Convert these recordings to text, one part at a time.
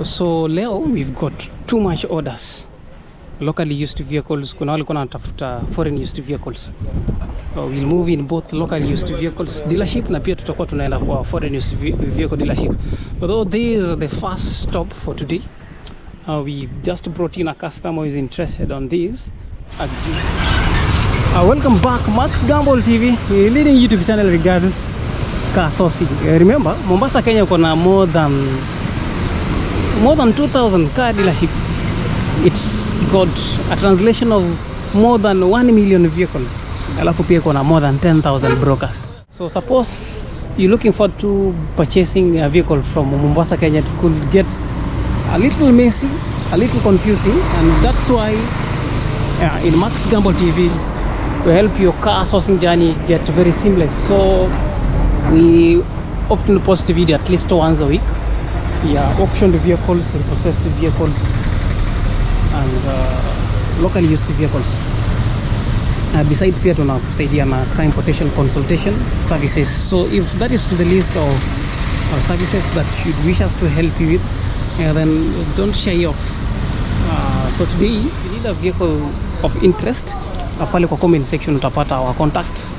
So leo we've got too much orders. Locally used vehicles, kuna wale kuna natafuta foreign used vehicles. We'll move in both locally used vehicles dealership na pia tutakuwa tunaenda kwa foreign used vehicle dealership. Although this is the first stop for today. We just brought in a customer who is interested on this. Welcome back, Max Gamble TV, a leading YouTube channel regards car sourcing. Remember, Mombasa, Kenya, kuna more than 2,000 car dealerships. It's got a translation of more than 1 million vehicles. Alafu pia kuna more than 10,000 brokers. So suppose you're looking forward to purchasing a vehicle from Mombasa, Kenya, it could get a little messy, a little confusing, and that's why in Max Gamble TV we help your car sourcing journey get very seamless. So we often post a video at least once a week. Auctioned vehicles, repossessed vehicles, and locally used vehicles. Besides pia tunakusaidia na car importation consultation services. So if that is to the list of services that you wish us to help you with, then don't shy off. So today, if you need a vehicle of interest, pale kwa comment section utapata our contacts.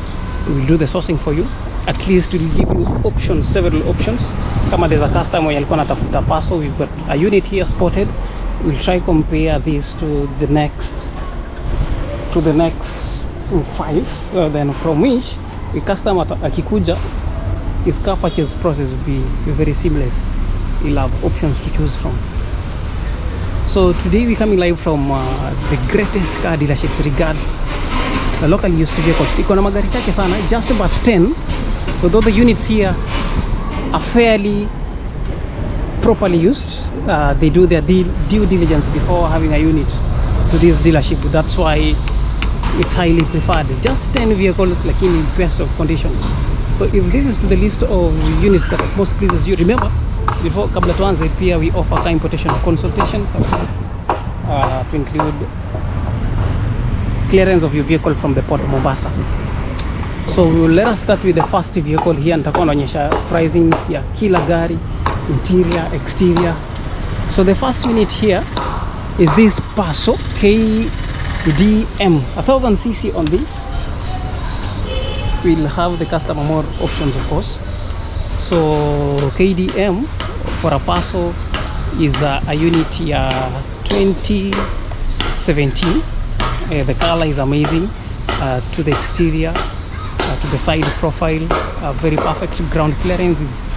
We will do the sourcing for you. At least we'll give you options, several options. Kama there's a customer alikuwa anatafuta paso, we've got a unit here spotted. We'll try compare this to the next 5. Then from which the customer akikuja, his car purchase process will be very seamless. You'll have options to choose from. So today we're coming live from the greatest car dealerships regards the local used vehicles. Iko na magari chache sana, just about 10. Although the units here are fairly properly used, they do their due diligence before having a unit to this dealership. That's why it's highly preferred. Just 10 vehicles, like in best of conditions. So if this is to the list of units that most pleases you, remember, before kabla tuanze pia we offer car importation consultations to include clearance of your vehicle from the port of Mombasa. So let us start with the first vehicle here. Nitakuwa naonyesha pricing ya kila gari, interior, exterior. So the first unit here is this Paso KDM, 1000cc on this. We'll have the customer more options, of course. So KDM for a Paso is a unit here 2017. The color is amazing. To the exterior, to the side profile, very perfect. Ground clearance is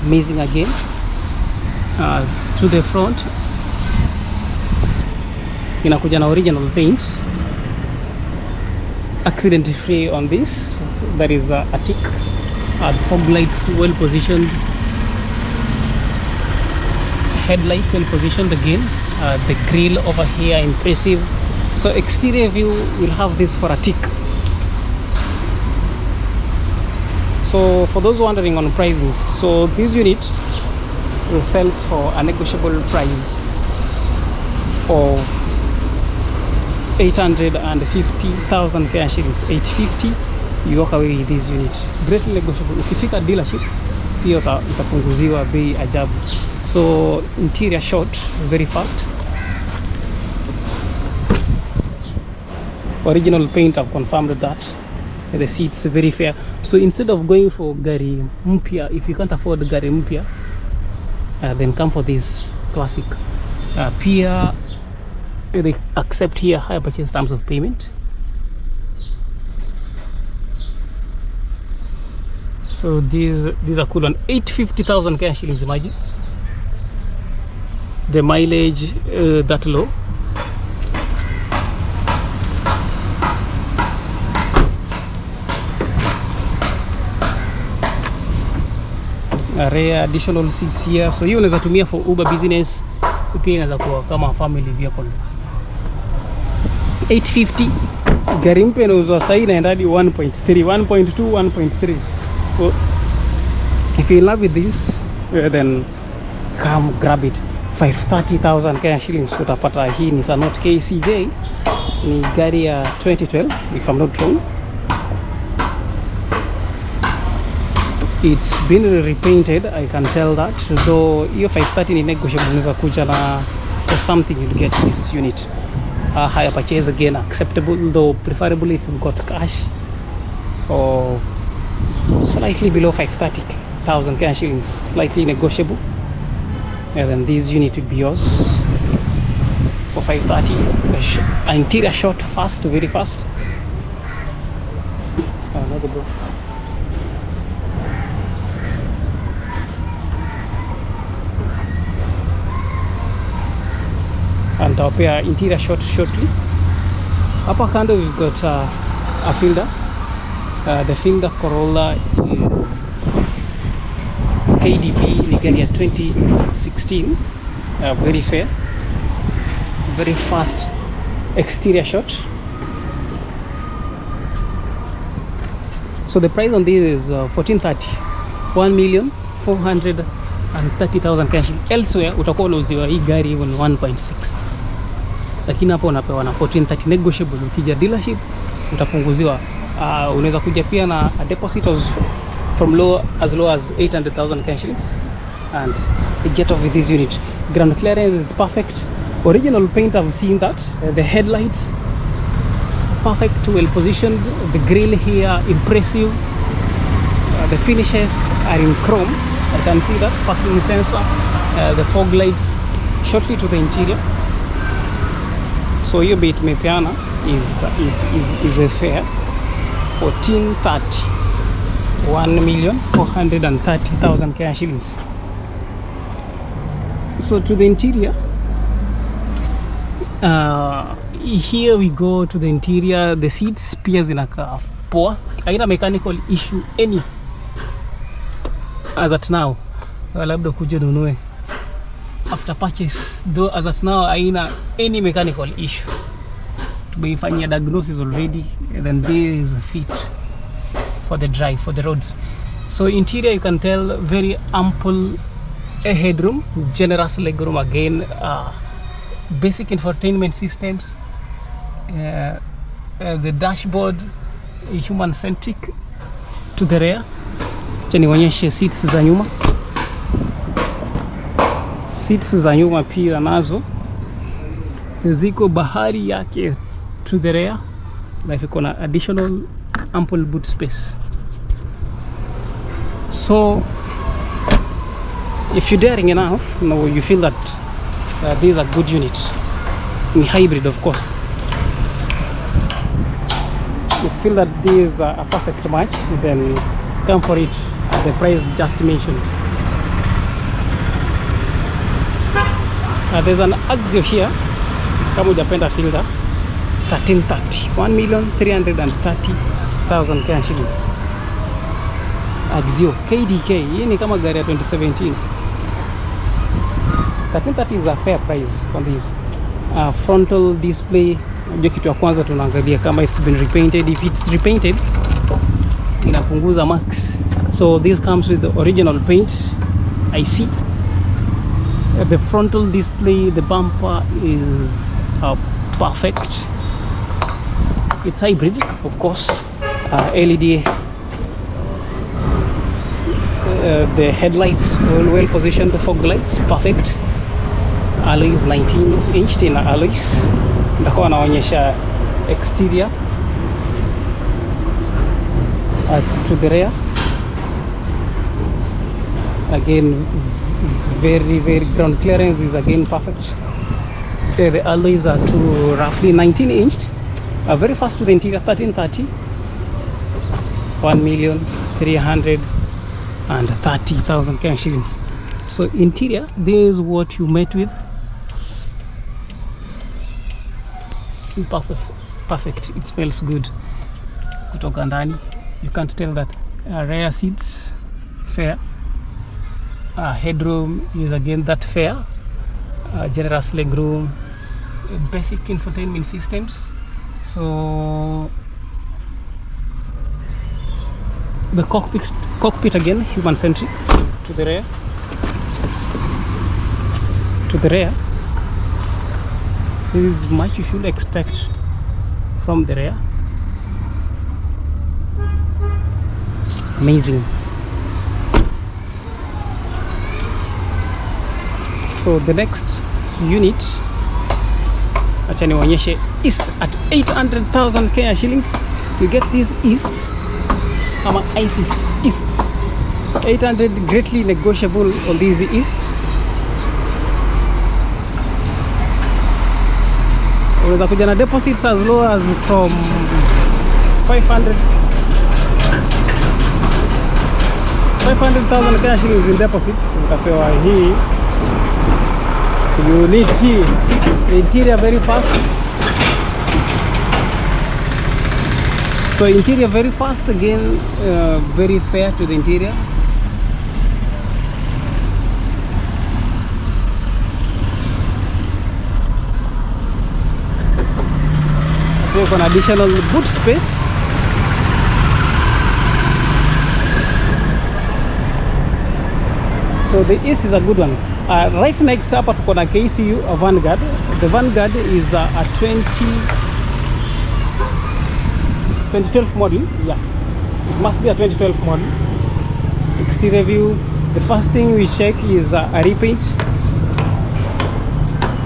amazing again. To the front, inakuja na original paint, accident free on this. That is a tick. Fog lights well positioned, headlights well positioned again. The grille over here impressive. So exterior view will have this for a tick. So for those wondering on pricing, so this unit sells for a negotiable price of 850,000 Kenya shillings. 850, you walk away with this unit. Greatly negotiable. Ukifika dealership pia utapunguziwa bei ajabu. So interior shot, very fast. Original paint, I've confirmed that. The seats very fair. So instead of going for gari mpya, if you can't afford gari mpya, then come for this classic. Pia they accept here higher purchase terms of payment. So these are cool on 850,000 Kenya shillings. Imagine the mileage that low. Rare additional seats here, so hiyo unaweza tumia for Uber business, pia inaweza kuwa kama family vehicle. 850 gari mpya inauzwa sasa inaenda hadi 1.3, 1.2, 1.3. So if you're in love with this, then come grab it. 530,000 Kenya shillings utapata. Hii ni Sanot KCJ, ni gari ya 2012 if I'm not wrong. It's been repainted, I can tell that, though hiyo 530 ni negotiable. Unaweza kuja na for something you'll get this unit. Higher purchase again acceptable, though preferably if you've got cash of slightly below 530,000 Kenya shillings, slightly negotiable, and then this unit would be yours for 530. Interior shot fast, very fast. Another bro. And I'll pay interior shot shortly. Upper kando we've got a Fielder. The Fielder Corolla is KDP Nigeria 2016. Very fair, very fast exterior shot. So the price on this is 1430, 1,430,000 cash. Elsewhere utakuwa unauziwa hii gari even 1.6, lakini hapo unapewa na 1430 negotiable. Ukija dealership utapunguziwa. Unaweza kuja pia na a deposit from as low as 800,000 cash shillings and you get off with this unit. Ground clearance is perfect. Original paint, I've seen that. The headlights perfect, well positioned. The grille here impressive. The finishes are in chrome, I can see that. Parking sensor, the fog lights. Shortly to the interior. So your bit mepeana is a fair 1430, 1,430,000 Kenya shillings. So to the interior, here we go to the interior. The seats pia zinakaa poa, haina mechanical issue any as at now. Labda kuja nunue after purchase, though as at now haina any mechanical issue. Tumeifanyia diagnosis already, and then this is fit for the drive, for the roads. So interior, you can tell very ample headroom, generous legroom again. Basic infotainment systems. The dashboard human centric. To the rear, acha nionyeshe seats za nyuma. Seats za nyuma pia nazo ziko bahari yake. To the rear, like iko na additional ample boot space. So if you're daring enough, you feel that this is a good unit in hybrid, of course. You feel that this is a perfect match, then come for it at the price just mentioned. There's an Axio here, kama hujapenda Fielder, 1330, 1,330,000 Kenya shillings. Axio KDK, hii ni kama gari ya 2017. 1330 is a fair price on this. Frontal display, ndio kitu ya kwanza tunaangalia kama it's been repainted. If it's repainted, inapunguza max. So this comes with the original paint, I see. The frontal display, the bumper is perfect. It's hybrid, of course. LED. The headlights well positioned. The fog lights perfect. Alloys 19-inch in alloys. Nitakuwa naonyesha exterior. To the rear, again very ground clearance is again perfect. The alloys are to roughly 19-inch. Very fast to the interior, 1330, 1,330,000 Kenya shillings. So interior, this is what you met with. Perfect. It smells good. Kutoka ndani, you can't tell that. Rear seats, fair. Headroom is again that fair. Generous legroom. Basic infotainment systems. So the cockpit again human centric. To the rear, there is much you should expect from the rear. Amazing. So the next unit, acha niwaonyeshe, East at 800,000 Kenya shillings. You get this East ama ISIS East 800, greatly negotiable on this East. Unaweza kuja na deposits as low as from 500,000 Kenya shillings in deposits. Utapewa hii unit. The interior very fast. So interior very fast again, very fair to the interior. We have an additional boot space. So the East is a good one. Right next up tuko na KCU Vanguard. The Vanguard is a 2012 model. Yeah, it must be a 2012 model. Exterior view. The first thing we check is a repaint.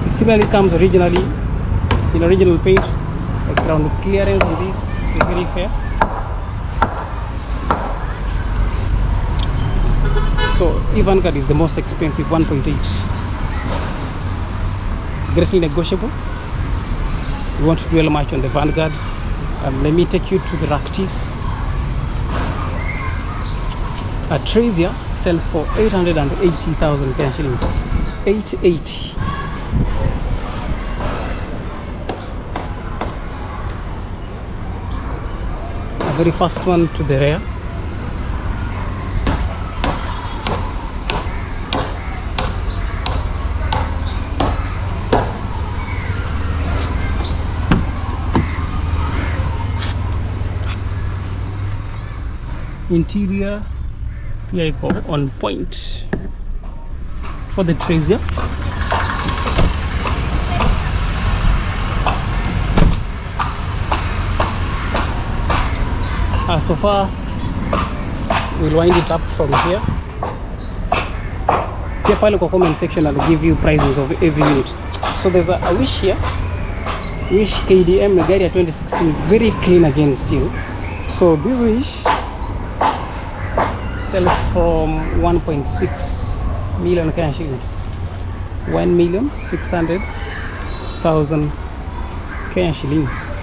It similarly comes originally in original paint. Ground clearance on this is very fair. So Vanguard is the most expensive, 1.8. Greatly negotiable. We want to dwell much on the Vanguard. Let me take you to the Raktis. A Tracia sells for 880,000 Kenya shillings. 880. Very first one to the rear. Interior pia iko on point for the Tracia. So far we'll wind it up from here. Pia pale kwa comment section I'll give you prices of every unit. So there's a Wish here. Wish KDM na gari ya 2016, very clean again still. So this Wish sells from 1.6 million Kenya shillings. 1,600,000 Kenya shillings.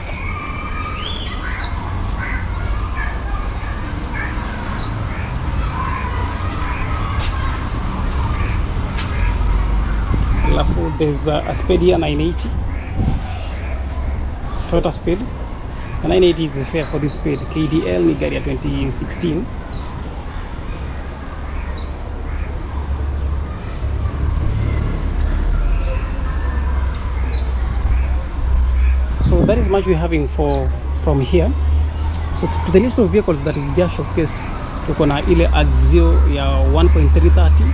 There's a Spade here, 980. Toyota Spade. The 980 is fair for this Spade. KDL ni gari ya 2016. So that is much we're having from here. So to the list of vehicles that we just showcased, tuko na ile Axio ya 1.330.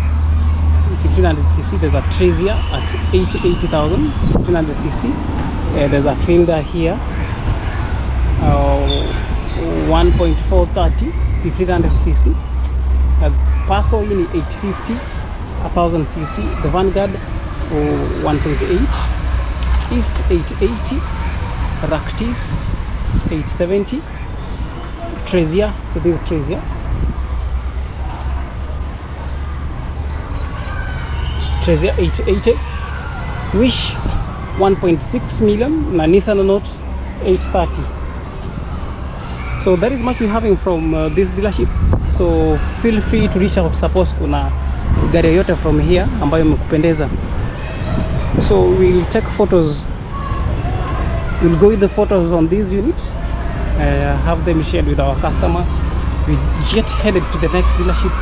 1500cc. There's a Tracia at 80,000, 1500cc. There's a Fielder here, 1.430, 1500cc. Paso in 850, 1000cc. The Vanguard 1.8, East 880, Raktis 870, Tracia. So this is Tracia. Tracia 880, Wish 1.6 million, na Nissan Note 830. So that is much we're having from this dealership. So feel free to reach out, suppose kuna gari yote from here ambayo imekupendeza. So we'll take photos, we'll go with the photos on this unit, have them shared with our customer. We get headed to the next dealership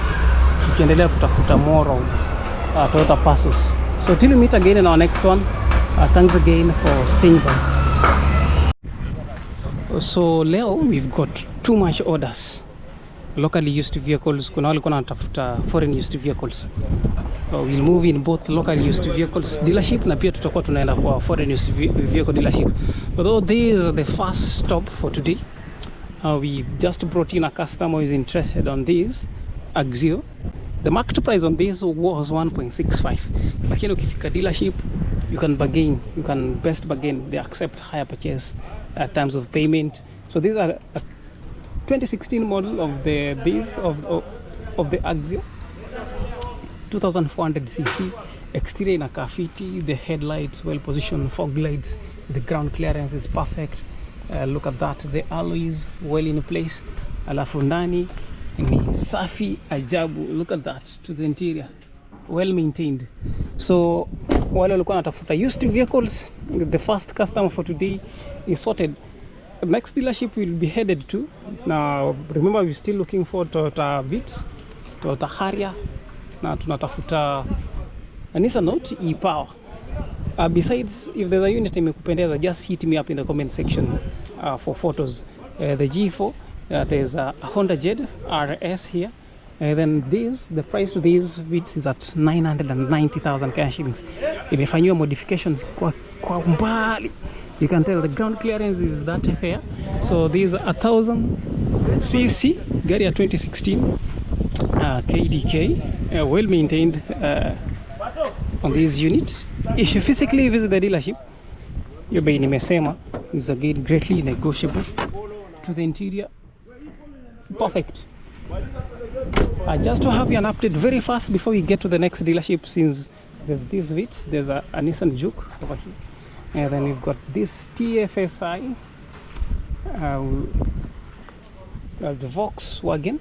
tukiendelea kutafuta more of Toyota Passos. So till we meet again in our next one, thanks again for staying by. So leo we've got too much orders. Locally used vehicles, kuna wale kuna natafuta foreign used vehicles. We'll move in both locally used vehicles dealership na pia tutakuwa tunaenda kwa foreign used vehicle dealership. Although this is the first stop for today, we just brought in a customer who is interested on this Axio The market price on this was 1.65, lakini ukifika dealership you can bargain, you can best bargain. They accept higher purchase terms of payment. So these are a 2016 model of the Axio, 2400cc. Exterior in a kafiti, the headlights well positioned, fog lights, the ground clearance is perfect. Look at that, the alloys well in place, alafu ndani ni safi ajabu. Look at that, to the interior, well maintained. So wale walikuwa wanatafuta used vehicles, the first customer for today is sorted. Next dealership we'll be headed to, now remember we're still looking for Toyota Vitz, Toyota Harrier, na tunatafuta a Nissan Note e-Power. Besides, if there's a unit imekupendeza, just hit me up in the comment section for photos. The G4, there's a Honda Jed RS here. Then the price to these Vitz is at 990,000 cash shillings. Imefanyiwa modifications kwa umbali. You can tell the ground clearance is that fair. So these are 1000cc, gari ya 2016, KDK, well maintained on this unit. If you physically visit the dealership, your bei nimesema is again greatly negotiable. To the interior, perfect. Just to have you an update very fast before we get to the next dealership, since there's this Vitz, there's a Nissan Juke over here, and then we've got this TFSI, the Volkswagen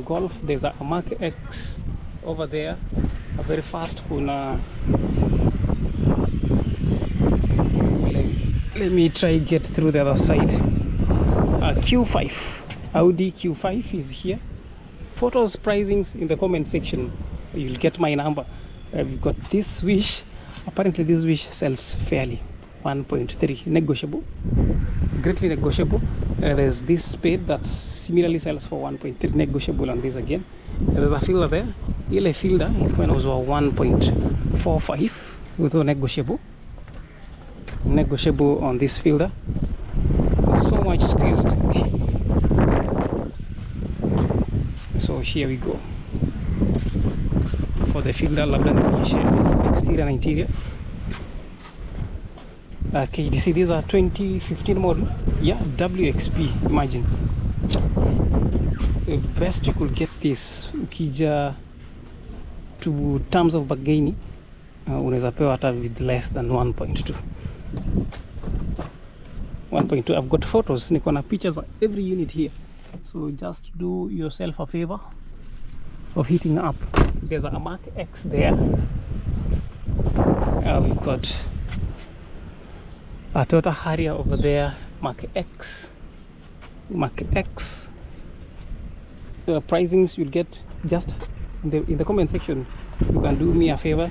Golf. There's a Mark X over there, a very fast kuna. Let me try get through the other side. Q5, Audi Q5 is here. Photos, pricings in the comment section. You'll get my number. We've got this Wish. Apparently this Wish sells fairly, 1.3, negotiable, greatly negotiable. There's this Spade that similarly sells for 1.3, negotiable on this again. There's a Fielder there. Ile Fielder when it was 1.45 with a negotiable on this Fielder. So much squeezed. So here we go for the Fielder, exterior and interior. KDC, these are 2015 model. Yeah, WXP. Imagine, the best you could get this ukija to terms of bargaining, unaweza pewa hata with less than 1.2. I've got photos, niko na pictures of every unit here, so just do yourself a favor of hitting up. There's a Mark X there. We've got a Toyota Harrier over there, Mark X. Pricings you'll get just in the comment section. You can do me a favor,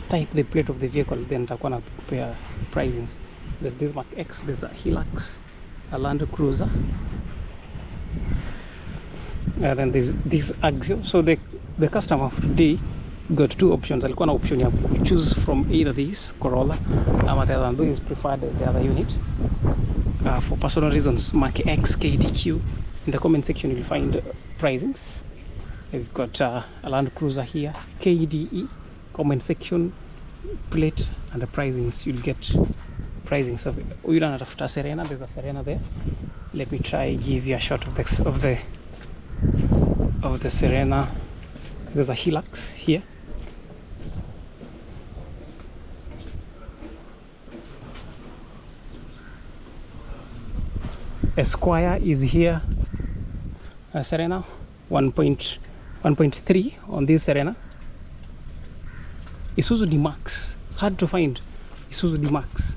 type the plate of the vehicle, then nitakuwa nakupea pricings. There's this Mark X, there's a Hilux, a Land Cruiser, and then there's this Axio. So the customer of today got two options. Alikuwa na option ya choose from either this Corolla ama the other, is preferred the other unit. For personal reasons, Mark X KDQ. In the comment section you'll find pricings. We've got a Land Cruiser here, KDE. Comment section, plate and the pricings. You'll get pricings of yule anatafuta Serena. There's a Serena there. Let me try give you a shot of the Serena. There's a Hilux here. Esquire is here. Serena 1.3 on this Serena. Isuzu D-Max, hard to find. Isuzu D-Max,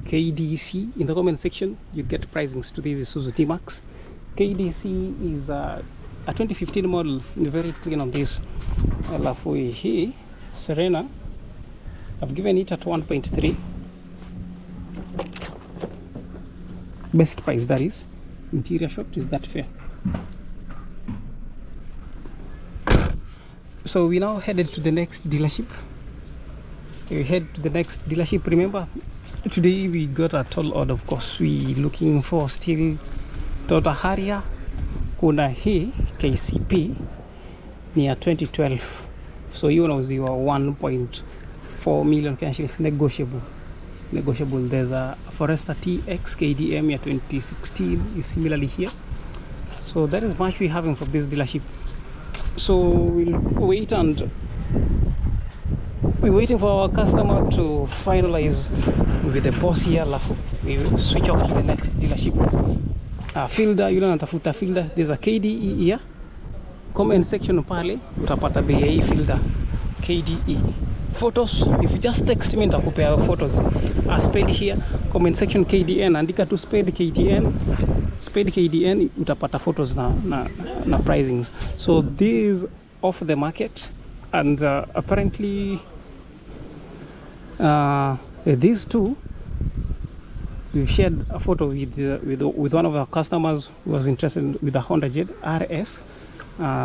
KDC. In the comment section you get pricings to this Isuzu D-Max. KDC is a 2015 model, very clean on this. Alafu hii Serena, I've given it at 1.3. Best price, that is. Interior shot is that fair. So we now headed to the next dealership. We head to the next dealership. Remember, today we got a tall order. Of course, we looking for still Toyota Harrier. Kuna hii KCP ni ya 2012, so hiyo unauziwa 1.4 million Kenya shillings, negotiable. There's a Forester TX KDM ya 2016 is similarly here. So that is much we having from this dealership. So we'll wait, and we're waiting for our customer to finalize with the boss here. We will switch off to the next dealership. Fielder, yule anatafuta fielder, there's a KDE here. Comment section pale utapata bei ya hii fielder KDE. Photos, if you just text me nitakupea photos. Spade here, comment section KDN, andika tu Spade KDN utapata photos na pricings. So these off the market, and apparently these two, we've shared a photo with one of our customers who was interested with the Honda Jet RS.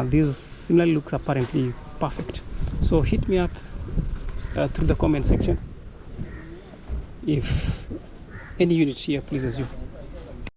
This similarly looks apparently perfect. So hit me up through the comment section if any units here pleases you.